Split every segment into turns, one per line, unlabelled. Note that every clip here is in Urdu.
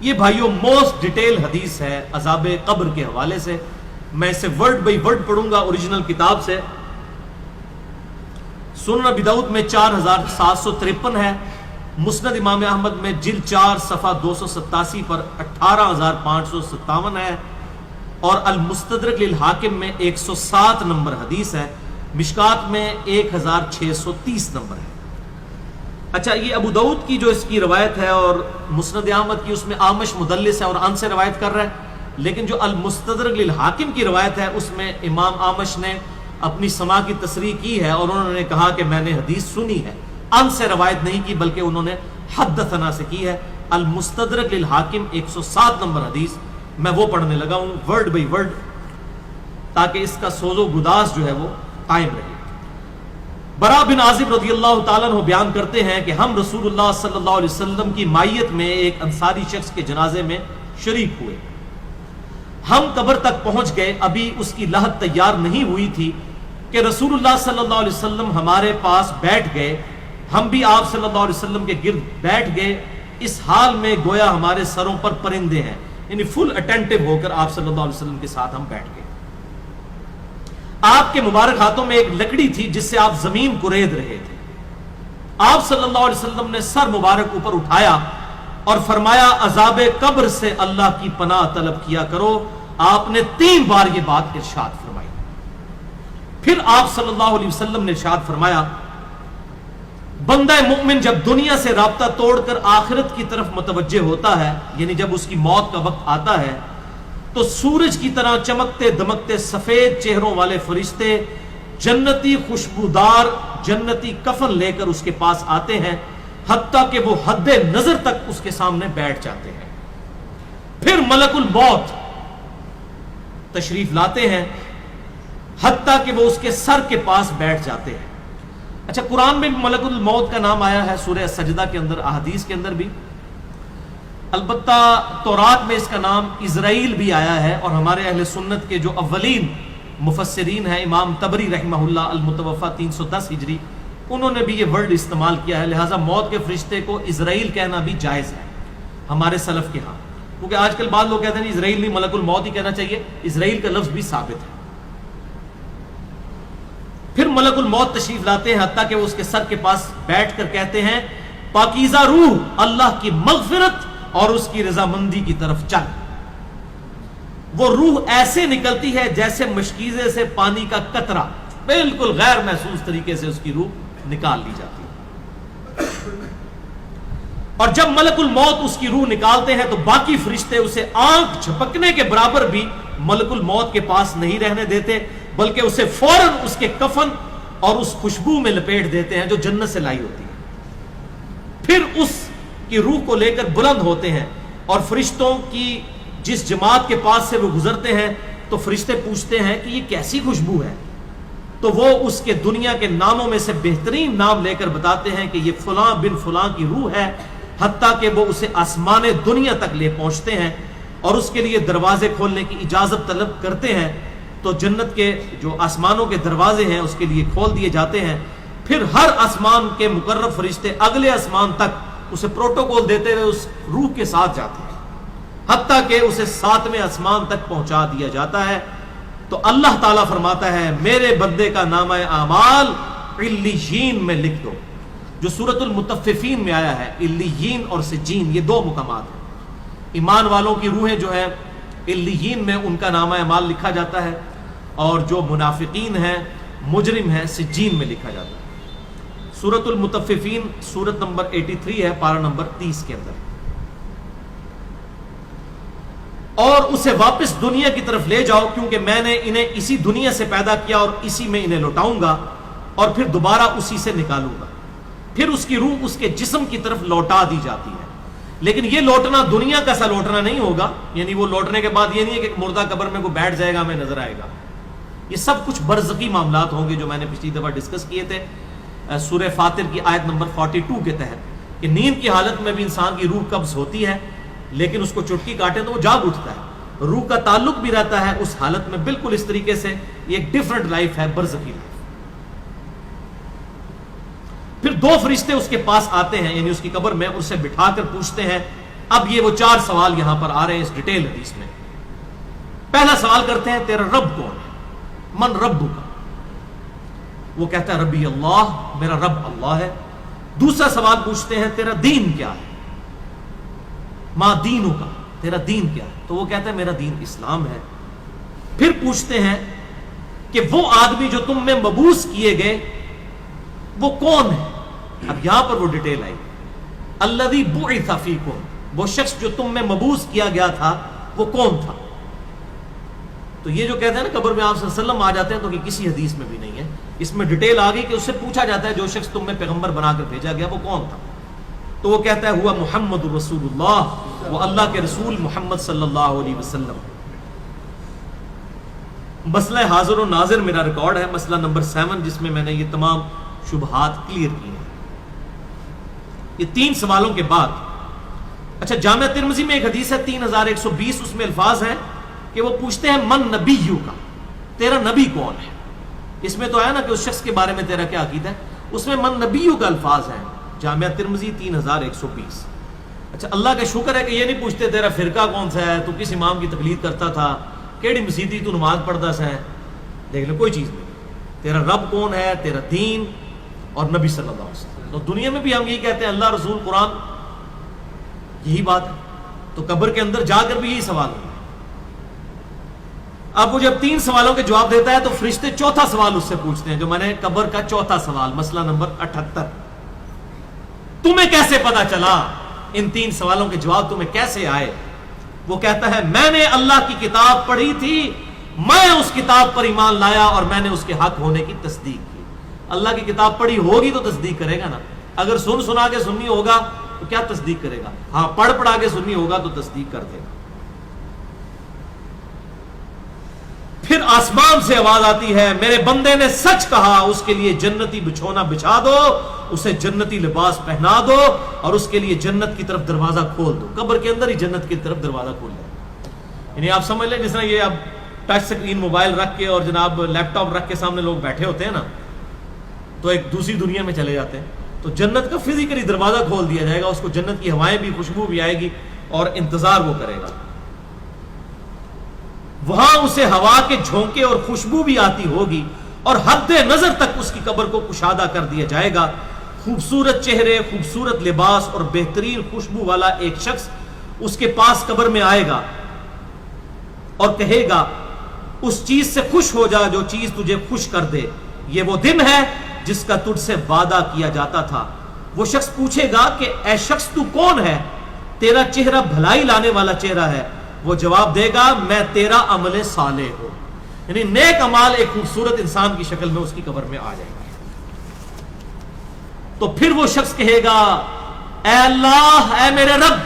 یہ بھائیوں موسٹ ڈیٹیل حدیث ہے عذاب قبر کے حوالے سے. میں اسے ورڈ بائی ورڈ پڑھوں گا اوریجنل کتاب سے. سنن ابی داؤد میں 4753 ہے. مسند امام احمد میں جلد 4 صفحہ 287 پر 18557 ہے. اور المستدرک للحاکم میں 107 نمبر حدیث ہے. مشکات میں 1630 نمبر ہے. اچھا یہ ابو داؤد کی جو اس کی روایت ہے اور مسند احمد کی، اس میں آمش مدلس ہے اور ان سے روایت کر رہا ہے. لیکن جو المستدرک للحاکم کی روایت ہے اس میں امام آمش نے اپنی سماع کی تصریح کی ہے اور انہوں نے کہا کہ میں نے حدیث سنی ہے. ان سے روایت نہیں کی بلکہ انہوں نے حدثنا سے کی ہے. المستدرک للحاکم 107 نمبر حدیث میں وہ پڑھنے لگا ہوں ورڈ بائی ورڈ تاکہ اس کا سوز و گداز جو ہے وہ قائم رہے. برا بن عازب رضی اللہ تعالیٰ عنہ بیان کرتے ہیں کہ ہم رسول اللہ صلی اللہ علیہ وسلم کی مائیت میں ایک انصاری شخص کے جنازے میں شریک ہوئے. ہم قبر تک پہنچ گئے، ابھی اس کی لحد تیار نہیں ہوئی تھی کہ رسول اللہ صلی اللہ علیہ وسلم ہمارے پاس بیٹھ گئے. ہم بھی آپ صلی اللہ علیہ وسلم کے گرد بیٹھ گئے، اس حال میں گویا ہمارے سروں پر پرندے ہیں، یعنی فل اٹینٹو ہو کر آپ صلی اللہ علیہ وسلم کے ساتھ ہم بیٹھ گئے. آپ کے مبارک ہاتھوں میں ایک لکڑی تھی جس سے آپ زمین کورید رہے تھے. آپ صلی اللہ علیہ وسلم نے سر مبارک اوپر اٹھایا اور فرمایا عذاب قبر سے اللہ کی پناہ طلب کیا کرو. آپ نے 3 بار یہ بات ارشاد فرمائی. پھر آپ صلی اللہ علیہ وسلم نے ارشاد فرمایا بندہ مومن جب دنیا سے رابطہ توڑ کر آخرت کی طرف متوجہ ہوتا ہے، یعنی جب اس کی موت کا وقت آتا ہے، تو سورج کی طرح چمکتے دمکتے سفید چہروں والے فرشتے جنتی خوشبودار جنتی کفن لے کر اس کے پاس آتے ہیں، حتیٰ کہ وہ حد نظر تک اس کے سامنے بیٹھ جاتے ہیں. پھر ملک الموت تشریف لاتے ہیں حتیٰ کہ وہ اس کے سر کے پاس بیٹھ جاتے ہیں. اچھا قرآن میں بھی ملک الموت کا نام آیا ہے، سورہ سجدہ کے اندر، احادیث کے اندر بھی. البتہ تورات میں اس کا نام اسرائیل بھی آیا ہے، اور ہمارے اہل سنت کے جو اولین مفسرین ہیں امام طبری رحمہ اللہ المتوفى 310 ہجری، انہوں نے بھی یہ ورڈ استعمال کیا ہے. لہٰذا موت کے فرشتے کو اسرائیل کہنا بھی جائز ہے ہمارے سلف کے ہاں، کیونکہ آج کل بعض لوگ کہتے ہیں اسرائیل نہیں ملک الموت ہی کہنا چاہیے. اسرائیل کا لفظ بھی ثابت ہے. پھر ملک الموت تشریف لاتے ہیں حتیٰ کہ وہ اس کے سر کے پاس بیٹھ کر کہتے ہیں پاکیزہ روح اللہ کی مغفرت اور اس کی رضامندی کی طرف چل. وہ روح ایسے نکلتی ہے جیسے مشکیزے سے پانی کا قطرہ، بالکل غیر محسوس طریقے سے اس کی روح نکال لی جاتی ہے. اور جب ملک الموت اس کی روح نکالتے ہیں تو باقی فرشتے اسے آنکھ جھپکنے کے برابر بھی ملک الموت کے پاس نہیں رہنے دیتے، بلکہ اسے فوراً اس کے کفن اور اس خوشبو میں لپیٹ دیتے ہیں جو جنت سے لائی ہوتی ہے. پھر اس کی روح کو لے کر بلند ہوتے ہیں اور فرشتوں کی جس جماعت کے پاس سے وہ گزرتے ہیں تو فرشتے پوچھتے ہیں کہ یہ کیسی خوشبو ہے، تو وہ اس کے دنیا کے ناموں میں سے بہترین نام لے کر بتاتے ہیں کہ یہ فلاں بن فلاں کی روح ہے، حتیٰ کہ وہ اسے آسمان دنیا تک لے پہنچتے ہیں اور اس کے لیے دروازے کھولنے کی اجازت طلب کرتے ہیں. تو جنت کے جو آسمانوں کے دروازے ہیں اس کے لیے کھول دیے جاتے ہیں. پھر ہر آسمان کے مقرب فرشتے اگلے آسمان تک اسے پروٹوکول دیتے ہوئے اس روح کے ساتھ جاتے ہیں، حتیٰ کہ اسے 7ویں آسمان تک پہنچا دیا جاتا ہے. تو اللہ تعالیٰ فرماتا ہے میرے بندے کا نامہ اعمال علیین میں لکھ دو، جو سورۃ المطففین میں آیا ہے. علیین اور سجین یہ 2 مقامات ہیں. ایمان والوں کی روحیں جو ہیں علیین میں ان کا نامہ اعمال لکھا جاتا ہے، اور جو منافقین ہیں مجرم ہیں سجین میں لکھا جاتا ہے. سورۃ المطففین سورت نمبر 83 ہے، پارہ نمبر 30 کے اندر. اور اسے واپس دنیا کی طرف لے جاؤ کیونکہ میں نے انہیں اسی دنیا سے پیدا کیا اور اسی میں انہیں لوٹاؤں گا اور پھر دوبارہ اسی سے نکالوں گا. پھر اس کی روح اس کے جسم کی طرف لوٹا دی جاتی ہے. لیکن یہ لوٹنا دنیا کا سا لوٹنا نہیں ہوگا، یعنی وہ لوٹنے کے بعد یہ نہیں ہے کہ مردہ قبر میں کوئی بیٹھ جائے گا ہمیں نظر آئے گا. یہ سب کچھ برزخی معاملات ہوں گے جو میں نے پچھلی دفعہ ڈسکس کیے تھے سورہ فاطر کی آیت نمبر 42 کے تحت، کہ نیند کی حالت میں بھی انسان کی روح قبض ہوتی ہے لیکن اس کو چٹکی کاٹے تو وہ جاگ اٹھتا ہے. روح کا تعلق بھی رہتا ہے اس حالت میں بالکل اس طریقے سے. یہ ایک ڈیفرنٹ لائف ہے، برزخی لائف. پھر 2 فرشتے اس کے پاس آتے ہیں، یعنی اس کی قبر میں، اسے بٹھا کر پوچھتے ہیں اب یہ وہ 4 سوال یہاں پر آ رہے ہیں اس ڈیٹیل حدیث میں. پہلا سوال کرتے ہیں تیرا رب کون ہے؟ من ربک کا؟ وہ کہتا ہے ربی اللہ، میرا رب اللہ ہے. دوسرا سوال پوچھتے ہیں تیرا دین کیا ہے؟ ما دینو کا، تیرا دین کیا ہے؟ تو وہ کہتا ہے میرا دین اسلام ہے. پھر پوچھتے ہیں کہ وہ آدمی جو تم میں مبعوث کیے گئے وہ کون ہے؟ اب یہاں پر وہ ڈیٹیل آئی، الذی بعث فیکم، وہ شخص جو تم میں مبعوث کیا گیا تھا وہ کون تھا؟ تو یہ جو کہتے ہیں نا قبر میں آپ صلی اللہ علیہ وسلم آ جاتے ہیں، تو کہ کسی حدیث میں بھی نہیں ہے. اس میں ڈیٹیل آ گئی کہ اس سے پوچھا جاتا ہے جو شخص تم میں پیغمبر بنا کر بھیجا گیا وہ کون تھا؟ تو وہ کہتا ہے ہوا محمد رسول اللہ، وہ اللہ کے رسول محمد صلی اللہ علیہ وسلم. مسئلہ حاضر و ناظر میرا ریکارڈ ہے، مسئلہ نمبر 7، جس میں نے یہ تمام شبہات کلیئر کی ہیں. یہ 3 سوالوں کے بعد اچھا جامعہ ترمذی میں ایک حدیث ہے 3120، اس میں الفاظ ہیں کہ وہ پوچھتے ہیں من نبیو کا، تیرا نبی کون ہے؟ اس میں تو ہے نا کہ اس شخص کے بارے میں تیرا کیا عقیدہ ہے، اس میں من نبیو کا الفاظ ہیں. جامعہ ترمذی 3120. اچھا اللہ کا شکر ہے کہ یہ نہیں پوچھتے تیرا فرقہ کون سا ہے، تو کس امام کی تقلید کرتا تھا، کیڑی مسیدی تو نماز پڑھتا سا ہے. دیکھ لو کوئی چیز نہیں، تیرا رب کون ہے، تیرا دین اور نبی صلی اللہ علیہ وسلم. تو دنیا میں بھی ہم یہی کہتے ہیں اللہ رسول قرآن، یہی بات ہے. تو قبر کے اندر جا کر بھی یہی سوال ہے. اب وہ جب 3 سوالوں کے جواب دیتا ہے تو فرشتے 4تھا سوال اس سے پوچھتے ہیں، جو میں نے قبر کا 4تھا سوال، مسئلہ نمبر 78، تمہیں کیسے پتا چلا، ان 3 سوالوں کے جواب تمہیں کیسے آئے؟ وہ کہتا ہے میں نے اللہ کی کتاب پڑھی تھی، میں اس کتاب پر ایمان لایا اور میں نے اس کے حق ہونے کی تصدیق کی. اللہ کی کتاب پڑھی ہوگی تو تصدیق کرے گا نا. اگر سنا کے سنی ہوگا تو کیا تصدیق کرے گا؟ ہاں پڑھا کے سنی ہوگا تو تصدیق کر دے گا. پھر آسمان سے آواز آتی ہے میرے بندے نے سچ کہا، اس کے لیے جنتی بچھونا بچھا دو، اسے جنتی لباس پہنا دو اور اس کے لیے جنت کی طرف دروازہ کھول دو. قبر کے اندر ہی جنت کی طرف دروازہ کھول دو. یعنی آپ سمجھ لیں جس طرح یہ اب ٹچ سکرین موبائل رکھ کے اور جناب لیپ ٹاپ رکھ کے سامنے لوگ بیٹھے ہوتے ہیں نا، تو ایک دوسری دنیا میں چلے جاتے ہیں. تو جنت کا فزیکلی دروازہ کھول دیا جائے گا، اس کو جنت کی ہوائیں بھی، خوشبو بھی آئے گی اور انتظار وہ کرے گا. وہاں اسے ہوا کے جھونکے اور خوشبو بھی آتی ہوگی اور حد نظر تک اس کی قبر کو کشادہ کر دیا جائے گا. خوبصورت چہرے، خوبصورت لباس اور بہترین خوشبو والا ایک شخص اس کے پاس قبر میں آئے گا اور کہے گا اس چیز سے خوش ہو جا جو چیز تجھے خوش کر دے، یہ وہ دن ہے جس کا تجھ سے وعدہ کیا جاتا تھا. وہ شخص پوچھے گا کہ اے شخص تو کون ہے، تیرا چہرہ بھلائی لانے والا چہرہ ہے. وہ جواب دے گا میں تیرا عمل صالح ہوں. یعنی نیک عمال ایک خوبصورت انسان کی شکل میں اس کی قبر میں آ جائے گا. تو پھر وہ شخص کہے گا اے اللہ، اے میرے رب،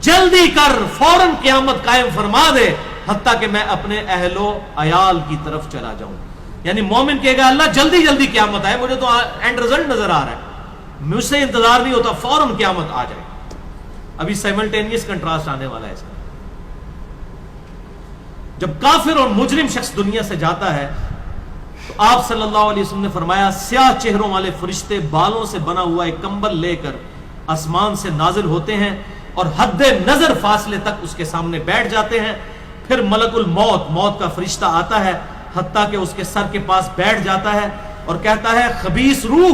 جلدی کر، فوراً قیامت قائم فرما دے حتیٰ کہ میں اپنے اہل و عیال کی طرف چلا جاؤں. یعنی مومن کہے گا اللہ جلدی جلدی قیامت آئے، مجھے تو اینڈ رزلٹ نظر آ رہا ہے، مجھ سے انتظار نہیں ہوتا، فوراً قیامت آ جائے. ابھی سائملٹینیس کنٹراسٹ آنے والا ہے اس کا. جب کافر اور مجرم شخص دنیا سے جاتا ہے تو آپ صلی اللہ علیہ وسلم نے فرمایا سیاہ چہروں والے فرشتے بالوں سے بنا ہوا ایک کمبل لے کر آسمان سے نازل ہوتے ہیں اور حد نظر فاصلے تک اس کے سامنے بیٹھ جاتے ہیں. پھر ملک الموت، موت کا فرشتہ آتا ہے حتیٰ کہ اس کے سر کے پاس بیٹھ جاتا ہے اور کہتا ہے خبیث روح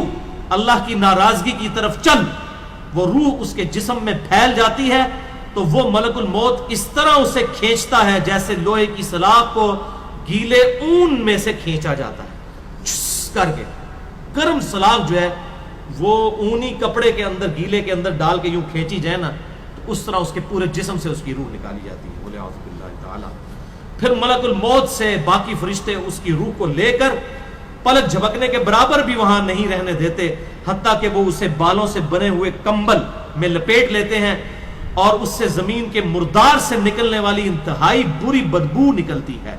اللہ کی ناراضگی کی طرف چل. وہ روح اس کے جسم میں پھیل جاتی ہے تو وہ ملک الموت اس طرح اسے کھینچتا ہے جیسے لوہے کی سلاخ کو گیلے اون میں سے کھینچا جاتا ہے چھس کر کے. گرم سلاخ جو ہے وہ اونی کپڑے کے اندر، گیلے کے اندر ڈال کے یوں کھینچی جائے نا تو اس طرح اس کے پورے جسم سے اس کی روح نکالی جاتی ہے. بولے اعوذ باللہ تعالی. پھر ملک الموت سے باقی فرشتے اس کی روح کو لے کر پلک جھپکنے کے برابر بھی وہاں نہیں رہنے دیتے حتیٰ کہ وہ اسے بالوں سے بنے ہوئے کمبل میں لپیٹ لیتے ہیں اور اس سے زمین کے مردار سے نکلنے والی انتہائی بری بدبو نکلتی ہے.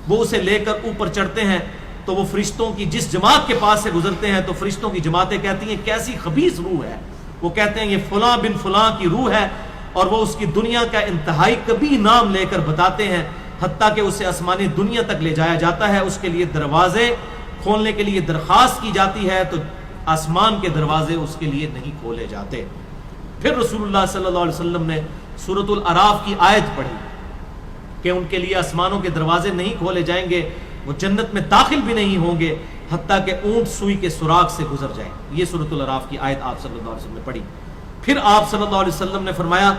وہ اسے لے کر اوپر چڑھتے ہیں تو وہ فرشتوں کی جس جماعت کے پاس سے گزرتے ہیں تو فرشتوں کی جماعتیں کہتی ہیں کیسی خبیث روح ہے. وہ کہتے ہیں یہ فلاں بن فلاں کی روح ہے اور وہ اس کی دنیا کا انتہائی کبھی نام لے کر بتاتے ہیں حتیٰ کہ اسے آسمانی دنیا تک لے جایا جاتا ہے. اس کے لیے دروازے کھولنے کے لیے درخواست کی جاتی ہے تو آسمان کے دروازے اس کے لیے نہیں کھولے جاتے. پھر رسول اللہ صلی اللہ علیہ وسلم نے سورۃ الاعراف کی آیت پڑھی کہ ان کے لیے آسمانوں کے دروازے نہیں کھولے جائیں گے، وہ جنت میں داخل بھی نہیں ہوں گے حتیٰ کہ اونٹ سوئی کے سوراخ سے گزر جائیں۔ یہ سورۃ الاعراف کی آیت آپ صلی اللہ علیہ وسلم نے پڑھی۔ پھر آپ صلی اللہ علیہ وسلم نے فرمایا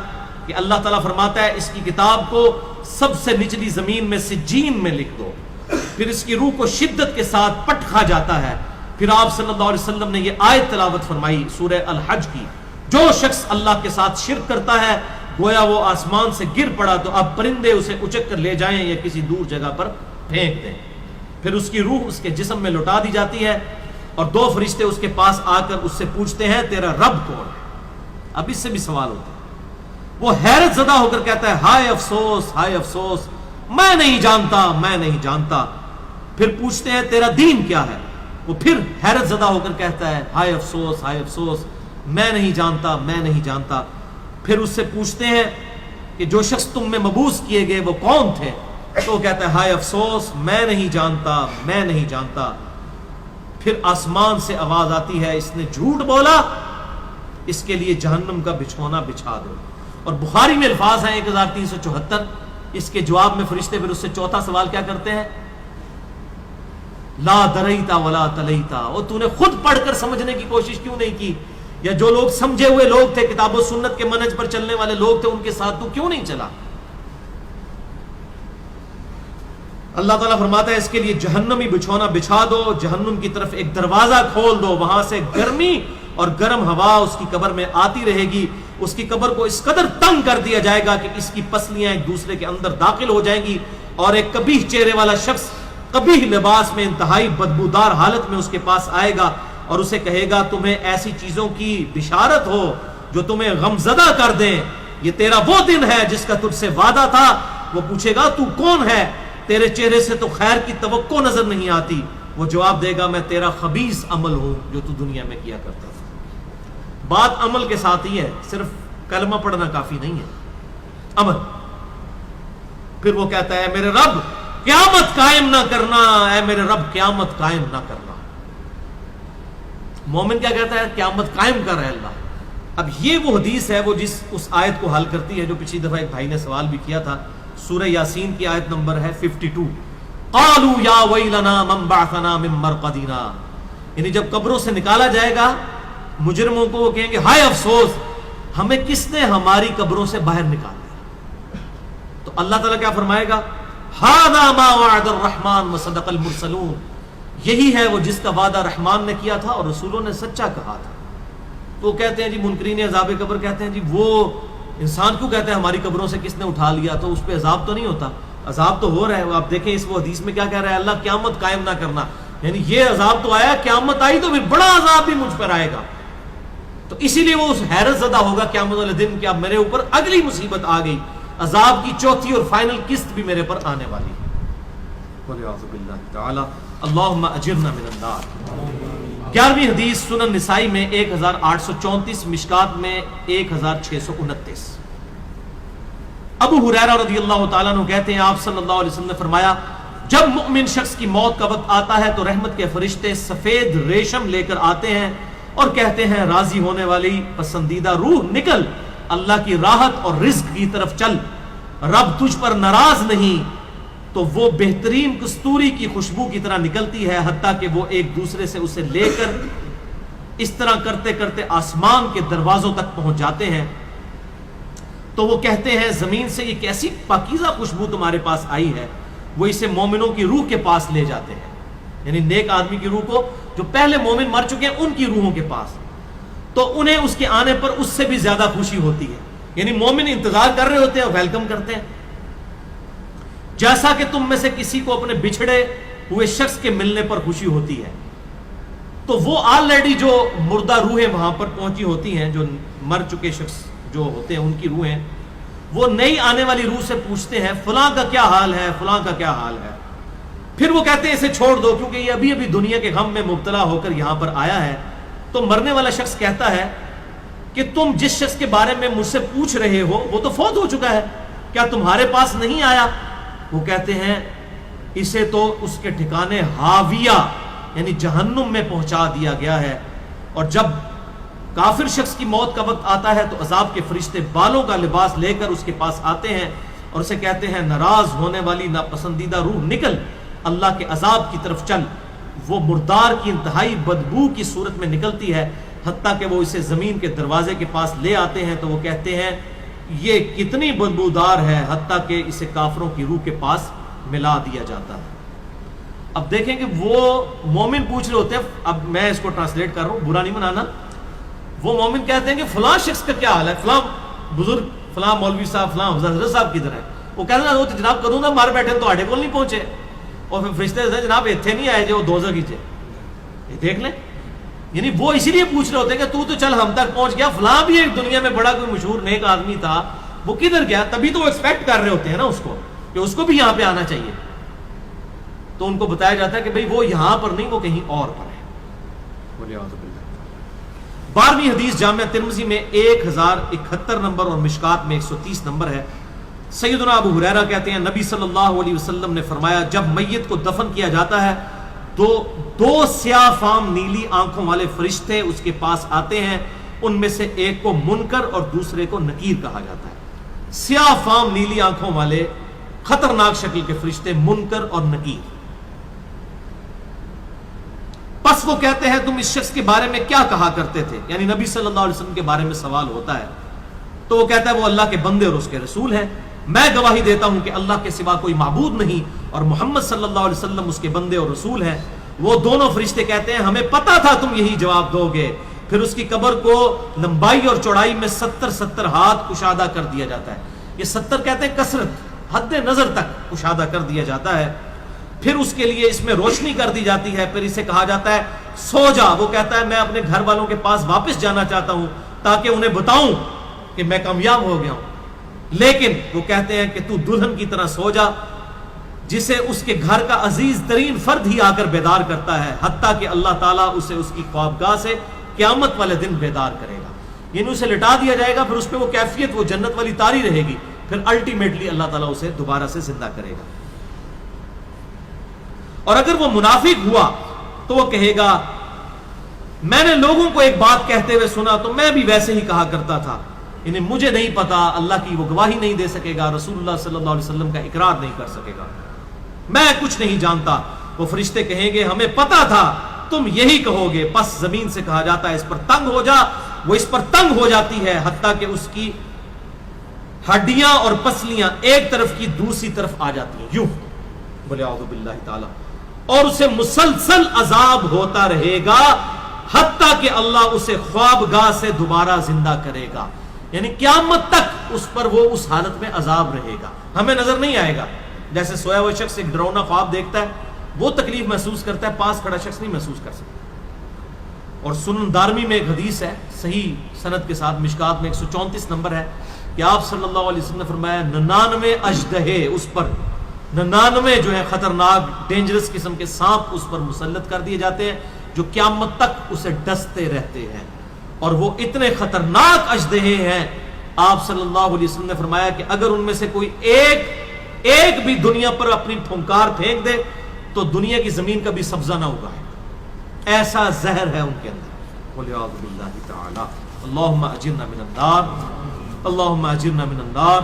کہ اللہ تعالیٰ فرماتا ہے اس کی کتاب کو سب سے نچلی زمین میں سجین میں لکھ دو، پھر اس کی روح کو شدت کے ساتھ پٹ کھا جاتا ہے۔ پھر آپ صلی اللہ علیہ وسلم نے یہ آیت تلاوت فرمائی سورہ الحج کی، جو شخص اللہ کے ساتھ شرک کرتا ہے گویا وہ آسمان سے گر پڑا تو اب پرندے اسے اچک کر لے جائیں یا کسی دور جگہ پر پھینک دیں۔ پھر اس کی روح اس کے جسم میں لوٹا دی جاتی ہے اور دو فرشتے اس کے پاس آ کر اس سے پوچھتے ہیں تیرا رب کون ہے؟ اب اس سے بھی سوال ہوتا ہے۔ وہ حیرت زدہ ہو کر کہتا ہے ہائے افسوس، ہائے افسوس، میں نہیں جانتا، میں نہیں جانتا۔ پھر پوچھتے ہیں تیرا دین کیا ہے؟ وہ پھر حیرت زدہ ہو کر کہتا ہے ہائے افسوس، ہائے افسوس، میں نہیں جانتا، میں نہیں جانتا۔ پھر اس سے پوچھتے ہیں کہ جو شخص تم میں مبعوث کیے گئے وہ کون تھے؟ تو وہ کہتا ہے ہائے افسوس، میں نہیں جانتا، میں نہیں جانتا۔ پھر آسمان سے آواز آتی ہے اس نے جھوٹ بولا، اس کے لیے جہنم کا بچھونا بچھا دو۔ اور بخاری میں الفاظ ہیں 1374۔ اس کے جواب میں فرشتے پھر اس سے چوتھا سوال کیا کرتے ہیں؟ لا دریتا ولا تلیتا، اور تو نے خود پڑھ کر سمجھنے کی کوشش کیوں نہیں کی؟ یا جو لوگ سمجھے ہوئے لوگ تھے، کتاب و سنت کے منہج پر چلنے والے لوگ تھے، ان کے ساتھ تو کیوں نہیں چلا؟ اللہ تعالیٰ فرماتا ہے اس کے لیے جہنمی بچھونا بچھا دو، جہنم کی طرف ایک دروازہ کھول دو، وہاں سے گرمی اور گرم ہوا اس کی قبر میں آتی رہے گی۔ اس کی قبر کو اس قدر تنگ کر دیا جائے گا کہ اس کی پسلیاں ایک دوسرے کے اندر داخل ہو جائیں گی، اور ایک قبیح چہرے والا شخص قبیح لباس میں انتہائی بدبودار حالت میں اس کے پاس آئے گا اور اسے کہے گا تمہیں ایسی چیزوں کی بشارت ہو جو تمہیں غمزدہ کر دیں، یہ تیرا وہ دن ہے جس کا تجھ سے وعدہ تھا۔ وہ پوچھے گا تو کون ہے؟ تیرے چہرے سے تو خیر کی توقع نظر نہیں آتی۔ وہ جواب دے گا میں تیرا خبیث عمل ہوں جو تو دنیا میں کیا کرتا تھا۔ بات عمل کے ساتھ ہی ہے، صرف کلمہ پڑھنا کافی نہیں ہے، عمل۔ پھر وہ کہتا ہے میرے رب قیامت قائم نہ کرنا، اے میرے رب قیامت قائم نہ کرنا۔ مومن کیا کہتا ہے؟ قیامت قائم کر رہے اللہ۔ اب یہ وہ حدیث ہے وہ جس اس آیت کو حل کرتی ہے جو پچھلی دفعہ ایک بھائی نے سوال بھی کیا تھا۔ سورہ یاسین کی آیت نمبر ہے 52۔ قالوا یا ویلنا من بعثنا من مرقدنا، یعنی جب قبروں سے نکالا جائے گا مجرموں کو، وہ کہیں گے ہائے افسوس، ہمیں کس نے ہماری قبروں سے باہر نکال دیا؟ تو اللہ تعالیٰ کیا فرمائے گا؟ ھذا ما وعد الرحمن وصدق المرسلون، یہی ہے وہ جس کا وعدہ رحمان نے کیا تھا اور رسولوں نے سچا کہا تھا۔ تو کہتے ہیں جی منکرین عذاب قبر کہتے ہیں جی وہ انسان کیوں کہتے ہیں ہماری قبروں سے کس نے اٹھا لیا، تو اس پہ عذاب تو نہیں ہوتا؟ عذاب تو ہو رہا ہے۔ آپ دیکھیں اس وہ حدیث میں کیا کہہ رہا ہے اللہ قیامت قائم نہ کرنا، یعنی یہ عذاب تو آیا، قیامت آئی تو پھر بڑا عذاب بھی مجھ پر آئے گا۔ تو اسی لیے وہ اس حیرت زدہ ہوگا قیامت والے دن کہ اب میرے اوپر اگلی مصیبت آ گئی، عذاب کی چوتھی اور فائنل قسط بھی میرے پر آنے والی ہے۔ وَلِعَوْذُ بِاللَّهِ تَعَالَى اللہم اجرنا من النار۔ 11ویں حدیث سنن نسائی میں 1834، مشکات میں 1629۔ ابو ہریرہ رضی اللہ تعالیٰ عنہ کہتے ہیں آپ صلی اللہ علیہ وسلم نے فرمایا جب مؤمن شخص کی موت کا وقت آتا ہے تو رحمت کے فرشتے سفید ریشم لے کر آتے ہیں اور کہتے ہیں راضی ہونے والی پسندیدہ روح نکل، اللہ کی راحت اور رزق کی طرف چل، رب تجھ پر ناراض نہیں۔ تو وہ بہترین کستوری کی خوشبو کی طرح نکلتی ہے حتیٰ کہ وہ ایک دوسرے سے اسے لے کر اس طرح کرتے کرتے آسمان کے دروازوں تک پہنچ جاتے ہیں۔ تو وہ کہتے ہیں زمین سے یہ کیسی پاکیزہ خوشبو تمہارے پاس آئی ہے، وہ اسے مومنوں کی روح کے پاس لے جاتے ہیں، یعنی نیک آدمی کی روح کو، جو پہلے مومن مر چکے ہیں ان کی روحوں کے پاس، تو انہیں اس کے آنے پر اس سے بھی زیادہ خوشی ہوتی ہے، یعنی مومن انتظار کر رہے ہوتے ہیں اور ویلکم کرتے ہیں۔ جیسا کہ تم میں سے کسی کو اپنے بچھڑے ہوئے شخص کے ملنے پر خوشی ہوتی ہے، تو وہ آلریڈی جو مردہ روحیں وہاں پر پہنچی ہوتی ہیں، جو مر چکے شخص جو ہوتے ہیں ان کی روحیں، وہ نئی آنے والی روح سے پوچھتے ہیں فلاں کا کیا حال ہے، فلاں کا کیا حال ہے۔ پھر وہ کہتے ہیں اسے چھوڑ دو کیونکہ یہ ابھی ابھی دنیا کے غم میں مبتلا ہو کر یہاں پر آیا ہے۔ تو مرنے والا شخص کہتا ہے کہ تم جس شخص کے بارے میں مجھ سے پوچھ رہے ہو وہ تو فوت ہو چکا ہے، کیا تمہارے پاس نہیں آیا؟ وہ کہتے ہیں اسے تو اس کے ٹھکانے ہاویہ یعنی جہنم میں پہنچا دیا گیا ہے، اور جب کافر شخص کی موت کا وقت آتا ہے تو عذاب کے فرشتے بالوں کا لباس لے کر اس کے پاس آتے ہیں اور اسے کہتے ہیں ناراض ہونے والی ناپسندیدہ روح نکل، اللہ کے عذاب کی طرف چل۔ وہ مردار کی انتہائی بدبو کی صورت میں نکلتی ہے، حتیٰ کہ وہ اسے زمین کے دروازے کے پاس لے آتے ہیں تو وہ کہتے ہیں یہ کتنی بدبودار ہے، حتیٰ کہ اسے کافروں کی روح کے پاس ملا دیا جاتا ہے۔ اب دیکھیں کہ وہ مومن پوچھ رہے ہوتے ہیں، اب میں اس کو ٹرانسلیٹ کر رہا ہوں، برا نہیں منانا، وہ مومن کہتے ہیں کہ فلاں شخص کا کیا حال ہے، فلاں بزرگ، فلاں مولوی صاحب، فلاں حضرت صاحب کدھر ہے؟ وہ کہتے ہیں وہ تو جناب کدوں نہ مار بیٹھے تو آڈے کو نہیں پہنچے، اور پھر فرشتے سے جناب اتنے نہیں آئے جو دوزخ ہی تھے، یہ دیکھ لیں۔ یعنی وہ اسی لیے پوچھ رہے ہوتے ہیں کہ تو چل ہم تک پہنچ گیا، فلاں بھی ایک دنیا میں بڑا کوئی مشہور نیک آدمی تھا، وہ کدھر گیا؟ تبھی تو وہ ایکسپیکٹ کر رہے ہوتے ہیں نا اس کو کہ اس کو بھی یہاں پہ آنا چاہیے، تو ان کو بتایا جاتا ہے کہ بھئی وہ یہاں پر نہیں، وہ کہیں اور پر ہے۔ 12ویں حدیث جامعہ ترمذی میں 1071 نمبر اور مشکات میں 130 نمبر ہے۔ سیدنا ابو ہریرہ کہتے ہیں نبی صلی اللہ علیہ وسلم نے فرمایا جب میت کو دفن کیا جاتا ہے تو 2 سیاہ فام نیلی آنکھوں والے فرشتے اس کے پاس آتے ہیں، ان میں سے ایک کو منکر اور دوسرے کو نکیر کہا جاتا ہے۔ سیاہ فام نیلی آنکھوں والے خطرناک شکل کے فرشتے منکر اور نکیر۔ پس وہ کہتے ہیں تم اس شخص کے بارے میں کیا کہا کرتے تھے، یعنی نبی صلی اللہ علیہ وسلم کے بارے میں سوال ہوتا ہے تو وہ کہتا ہے وہ اللہ کے بندے اور اس کے رسول ہیں، میں گواہی دیتا ہوں کہ اللہ کے سوا کوئی معبود نہیں اور محمد صلی اللہ علیہ وسلم اس کے بندے اور رسول ہیں۔ وہ دونوں فرشتے کہتے ہیں ہمیں پتا تھا تم یہی جواب دو گے۔ پھر اس کی قبر کو لمبائی اور چوڑائی میں 70 ہاتھ کشادہ کر دیا جاتا ہے، یہ 70 کہتے ہیں کثرت، حد نظر تک کشادہ کر دیا جاتا ہے۔ پھر اس کے لیے اس میں روشنی کر دی جاتی ہے، پھر اسے کہا جاتا ہے سو جا، وہ کہتا ہے میں اپنے گھر والوں کے پاس واپس جانا چاہتا ہوں تاکہ انہیں بتاؤں کہ میں کامیاب ہو گیا ہوں، لیکن وہ کہتے ہیں کہ تو دلہن کی طرح سو جا، جسے اس کے گھر کا عزیز ترین فرد ہی آ کر بیدار کرتا ہے، حتیٰ کہ اللہ تعالیٰ اسے اس کی خوابگاہ سے قیامت والے دن بیدار کرے گا، یعنی اسے لٹا دیا جائے گا، پھر اس پہ وہ کیفیت وہ جنت والی طاری رہے گی، پھر الٹیمیٹلی اللہ تعالیٰ اسے دوبارہ سے زندہ کرے گا۔ اور اگر وہ منافق ہوا تو وہ کہے گا میں نے لوگوں کو ایک بات کہتے ہوئے سنا تو میں بھی ویسے ہی کہا کرتا تھا، انہیں مجھے نہیں پتا، اللہ کی وہ گواہی نہیں دے سکے گا، رسول اللہ صلی اللہ علیہ وسلم کا اقرار نہیں کر سکے گا، میں کچھ نہیں جانتا۔ وہ فرشتے کہیں گے ہمیں پتا تھا تم یہی کہو گے، پس زمین سے کہا جاتا ہے اس پر تنگ ہو جا، وہ اس پر تنگ ہو جاتی ہے حتیٰ کہ اس کی ہڈیاں اور پسلیاں ایک طرف کی دوسری طرف آ جاتی ہیں، یوں بولے اعوذ باللہ تعالی، اور اسے مسلسل عذاب ہوتا رہے گا حتیٰ کہ اللہ اسے خوابگاہ سے دوبارہ زندہ کرے گا، یعنی قیامت تک اس پر وہ اس حالت میں عذاب رہے گا، ہمیں نظر نہیں آئے گا۔ جیسے سویا ہوا شخص ایک ڈراؤنا خواب دیکھتا ہے وہ تکلیف محسوس کرتا ہے، پاس کھڑا شخص نہیں محسوس کر سکتا۔ اور سنن دارمی میں ایک حدیث ہے صحیح سند کے ساتھ، مشکات میں 134 نمبر ہے کہ آپ صلی اللہ علیہ وسلم نے فرمایا 99 اژدہے اس پر، 99 جو ہے خطرناک ڈینجرس قسم کے سانپ اس پر مسلط کر دیے جاتے ہیں جو قیامت تک اسے ڈستے رہتے ہیں، اور وہ اتنے خطرناک اژدہے ہیں، آپ صلی اللہ علیہ وسلم نے فرمایا کہ اگر ان میں سے کوئی ایک بھی دنیا پر اپنی پھنکار پھینک دے تو دنیا کی زمین کا بھی سبزہ نہ اگائے، ایسا زہر ہے ان کے اندر۔ وَلِعَاذُ بِاللَّهِ تَعَالَى اللہم اجرنا من النار، اللہم اجرنا من النار۔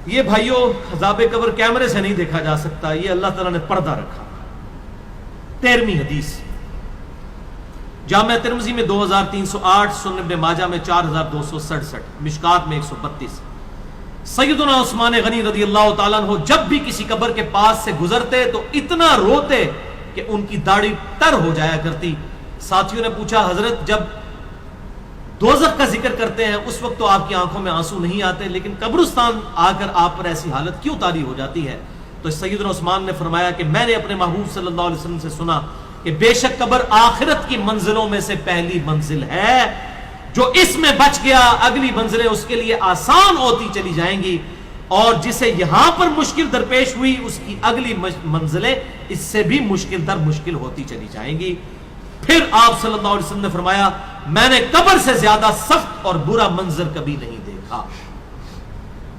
یہ بھائیو عذاب قبر کیمرے سے نہیں دیکھا جا سکتا، یہ اللہ تعالیٰ نے پردہ رکھا۔ 13ویں حدیث جامعہ ترمذی میں 2308، سنن ابن ماجہ میں 4267، مشکات میں 132۔ سیدنا عثمان غنی رضی اللہ تعالیٰ عنہ جب بھی کسی قبر کے پاس سے گزرتے تو اتنا روتے کہ ان کی داڑھی تر ہو جایا کرتی۔ ساتھیوں نے پوچھا حضرت جب دوزخ کا ذکر کرتے ہیں اس وقت تو آپ کی آنکھوں میں آنسو نہیں آتے، لیکن قبرستان آ کر آپ پر ایسی حالت کیوں طاری ہو جاتی ہے؟ تو سیدنا عثمان نے فرمایا کہ میں نے اپنے محبوب صلی اللہ علیہ وسلم سے سنا کہ بے شک قبر آخرت کی منزلوں میں سے پہلی منزل ہے، جو اس میں بچ گیا اگلی منزلیں اس کے لیے آسان ہوتی چلی جائیں گی، اور جسے یہاں پر مشکل درپیش ہوئی اس کی اگلی منزلیں اس سے بھی مشکل در مشکل ہوتی چلی جائیں گی۔ پھر آپ صلی اللہ علیہ وسلم نے فرمایا میں نے قبر سے زیادہ سخت اور برا منظر کبھی نہیں دیکھا۔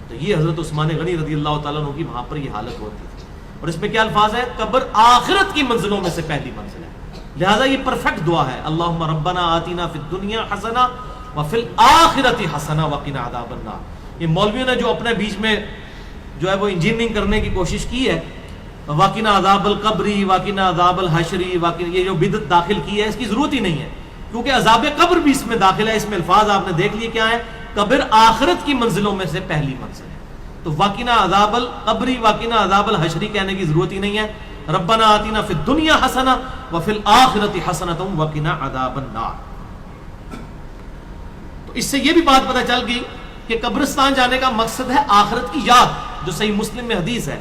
تو یہ حضرت عثمان غنی رضی اللہ تعالیٰ عنہ کی وہاں پر یہ حالت ہوتی تھی، اور اس میں کیا الفاظ ہے؟ قبر آخرت کی منزلوں میں سے پہلی منزل ہے۔ لہذا یہ پرفیکٹ دعا ہے، اللہم ربنا آتینا فی الدنیا حسنہ وفی الآخرۃ حسنہ وقنا عذاب النار۔ یہ مولویوں نے جو اپنے بیچ میں جو ہے وہ انجینئرنگ کرنے کی کوشش کی ہے، وقنا عذاب القبری، وقنا عذاب الحشری، یہ جو بدعت داخل کی ہے، اس کی ضرورت ہی نہیں ہے، کیونکہ عذاب قبر بھی اس میں داخل ہے۔ اس میں الفاظ آپ نے دیکھ لیے کیا ہے، قبر آخرت کی منزلوں میں سے پہلی منزل ہے، تو وقنا عذاب القبری وقنا عذاب الحشری کہنے کی ضرورت ہی نہیں ہے۔ ربنا آتینا فی الدنیا حسنہ وفی الآخرۃ حسنۃ وقنا عذاب النار۔ تو اس سے یہ بھی بات پتہ چل گئی کہ قبرستان جانے کا مقصد ہے آخرت کی یاد، جو صحیح مسلم میں حدیث ہے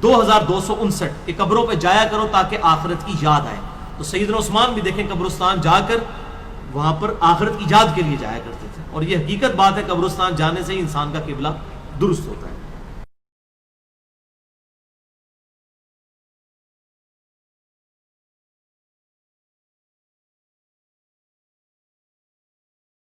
2259 کہ قبروں پہ جایا کرو تاکہ آخرت کی یاد آئے۔ تو سیدنا عثمان بھی دیکھیں قبرستان جا کر وہاں پر آخرت کی یاد کے لیے جایا کرتے تھے، اور یہ حقیقت بات ہے، قبرستان جانے سے ہی انسان کا قبلہ درست ہوتا ہے۔